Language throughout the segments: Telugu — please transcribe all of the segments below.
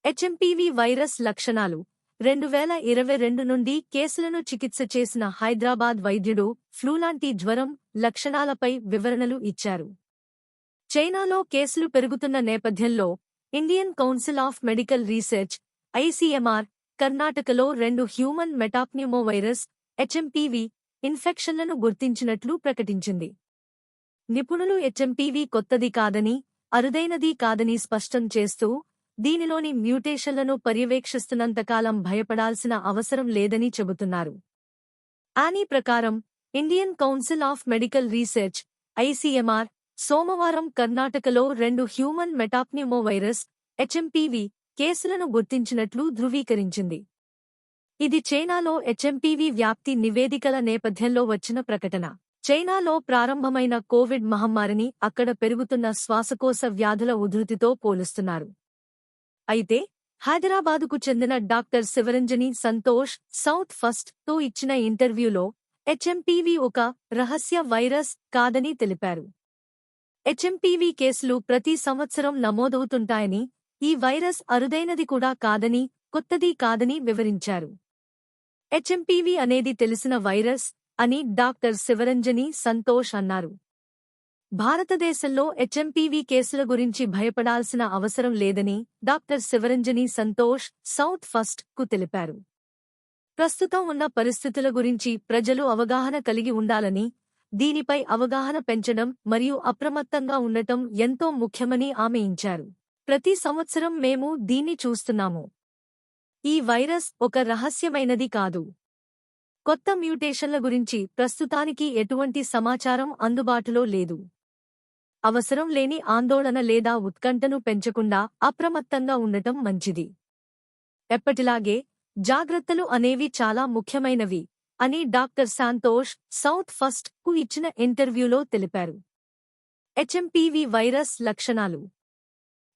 హెచ్ఎంపీవీ వైరస్ లక్షణాలు 2022 నుండి కేసులను చికిత్స చేసిన హైదరాబాద్ వైద్యుడు ఫ్లూలాంటి జ్వరం లక్షణాలపై వివరణలు ఇచ్చారు. చైనాలో కేసులు పెరుగుతున్న నేపథ్యంలో Indian council of medical research ICMR కర్ణాటకలో 2 హ్యూమన్ మెటాప్న్యూమోవైరస్ హెచ్ఎంపీవీ ఇన్ఫెక్షన్లను గుర్తించినట్లు ప్రకటించింది. నిపుణులు హెచ్ఎంపీవీ కొత్తది కాదని, అరుదైనది కాదని స్పష్టం చేస్తూ దీనిలోని మ్యూటేషన్లను పర్యవేక్షిస్తున్నంతకాలం భయపడాల్సిన అవసరం లేదని చెబుతున్నారు. ఆనీ ప్రకారం Indian council of medical research ICMR సోమవారం కర్ణాటకలో 2 హ్యూమన్ మెటాప్న్యూమోవైరస్ హెచ్ఎంపీవీ కేసులను గుర్తించినట్లు ధృవీకరించింది. ఇది చైనాలో హెచ్ఎంపీవీ వ్యాప్తి నివేదికల నేపథ్యంలో వచ్చిన ప్రకటన. చైనాలో ప్రారంభమైన కోవిడ్ మహమ్మారిని అక్కడ పెరుగుతున్న శ్వాసకోశ వ్యాధుల ఉధృతితో పోలుస్తున్నారు. అయితే హైదరాబాదుకు చెందిన doctor Sivaranjani Santosh South First తో ఇచ్చిన ఇంటర్వ్యూలో హెచ్ఎంపీవీ ఒక రహస్య వైరస్ కాదని తెలిపారు. హెచ్ఎంపీవీ కేసులు ప్రతి సంవత్సరం నమోదవుతుంటాయని, ఈ వైరస్ అరుదైనది కూడా కాదని, కొత్తది కాదని వివరించారు. హెచ్ఎంపీవీ అనేది తెలిసిన వైరస్ అని డాక్టర్ శివరంజని సంతోష్ అన్నారు. భారతదేశంలో హెచ్ఎంపీవీ కేసుల గురించి భయపడాల్సిన అవసరం లేదని doctor Sivaranjani Santosh South First కు తెలిపారు. ప్రస్తుతం ఉన్న పరిస్థితుల గురించి ప్రజలు అవగాహన కలిగి ఉండాలని, దీనిపై అవగాహన పెంచడం మరియు అప్రమత్తంగా ఉండటం ఎంతో ముఖ్యమని ఆమె ఇచ్చారు. ప్రతి సంవత్సరం మేము దీన్ని చూస్తున్నాము. ఈ వైరస్ ఒక రహస్యమైనది కాదు. కొత్త మ్యూటేషన్ల గురించి ప్రస్తుతానికి ఎటువంటి సమాచారం అందుబాటులో లేదు. అవసరం లేని ఆందోళన లేదా ఉత్కంఠను పెంచకుండా అప్రమత్తంగా ఉండటం మంచిది. ఎప్పటిలాగే జాగ్రత్తలు అనేవి చాలా ముఖ్యమైనవి అని డాక్టర్ సంతోష్ సౌత్ ఫస్ట్ కు ఇచ్చిన ఇంటర్వ్యూలో తెలిపారు. హెచ్ఎంపీవీ వైరస్ లక్షణాలు.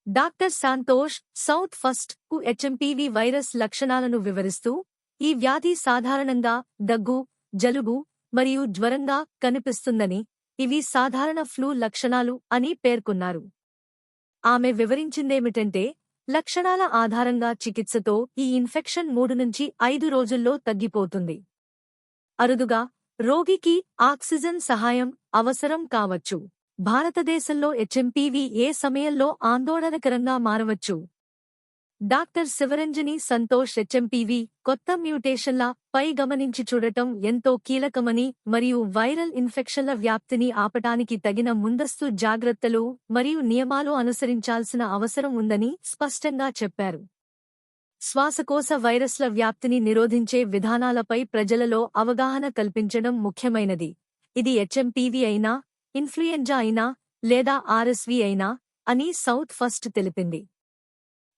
డాక్టర్ సంతోష్ సౌత్ ఫస్ట్ కు హెచ్ఎంపీవీ వైరస్ లక్షణాలను వివరిస్తూ, ఈ వ్యాధి సాధారణంగా దగ్గు, జలుబు మరియు జ్వరంగా కనిపిస్తుందని, ఇవి సాధారణ ఫ్లూ లక్షణాలు అని పేర్కొన్నారు. ఆమె వివరించిందేమిటంటే, లక్షణాల ఆధారంగా చికిత్సతో ఈ ఇన్ఫెక్షన్ 3 నుంచి 5 రోజుల్లో తగ్గిపోతుంది. అరుదుగా రోగికి ఆక్సిజన్ సహాయం అవసరం కావచ్చు. భారతదేశంలో హెచ్ఎంపీవీ ఏ సమయంలో ఆందోళనకరంగా మారవచ్చు? డాక్టర్ శివరంజని సంతోష్ హెచ్ఎంపీవీ కొత్త మ్యూటేషన్ల పై గమనించి చూడటం ఎంతో కీలకమని మరియు వైరల్ ఇన్ఫెక్షన్ల వ్యాప్తిని ఆపటానికి తగిన ముందస్తు జాగ్రత్తలు మరియు నియమాలు అనుసరించాల్సిన అవసరం ఉందని స్పష్టంగా చెప్పారు. శ్వాసకోశ వైరస్ల వ్యాప్తిని నిరోధించే విధానాలపై ప్రజలలో అవగాహన కల్పించడం ముఖ్యమైనది. ఇది హెచ్ఎంపీవీ అయినా, ఇన్ఫ్లుయెంజా అయినా లేదా ఆర్ఎస్వీ అయినా అని సౌత్ ఫస్ట్ తెలిపింది.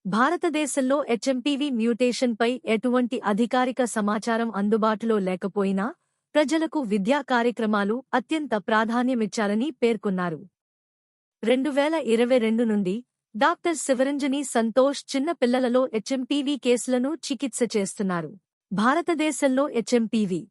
భారతదేశంలో హెచ్ఎంపీవీ మ్యూటేషన్పై ఎటువంటి అధికారిక సమాచారం అందుబాటులో లేకపోయినా ప్రజలకు విద్యా కార్యక్రమాలు అత్యంత ప్రాధాన్యమిచ్చారని పేర్కొన్నారు. 2022 నుండి డాక్టర్ శివరంజని సంతోష్ చిన్న పిల్లలలో హెచ్ఎంపీవీ కేసులను చికిత్స చేస్తున్నారు. భారతదేశంలో HMPV.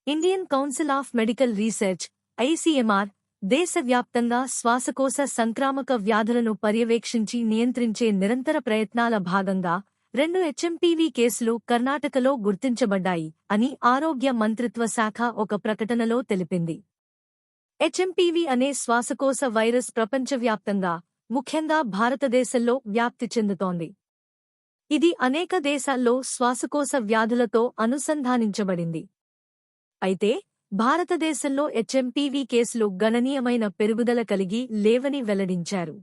Indian council of medical research ICMR దేశవ్యాప్తంగా శ్వాసకోశ సంక్రామక వ్యాధులను పర్యవేక్షించి నియంత్రించే నిరంతర ప్రయత్నాల భాగంగా 2 హెచ్ఎంపీవీ కేసులు కర్ణాటకలో గుర్తించబడ్డాయి అని ఆరోగ్య మంత్రిత్వ శాఖ ఒక ప్రకటనలో తెలిపింది. హెచ్ఎంపీవీ అనే శ్వాసకోశ వైరస్ ప్రపంచవ్యాప్తంగా, ముఖ్యంగా భారతదేశంలో వ్యాప్తి చెందుతోంది. ఇది అనేక దేశాల్లో శ్వాసకోశ వ్యాధులతో అనుసంధానించబడింది. అయితే భారతదేశంలో హెచ్ఎంపీవీ కేసులు గణనీయమైన పెరుగుదల కలిగి లేవని వెల్లడించారు.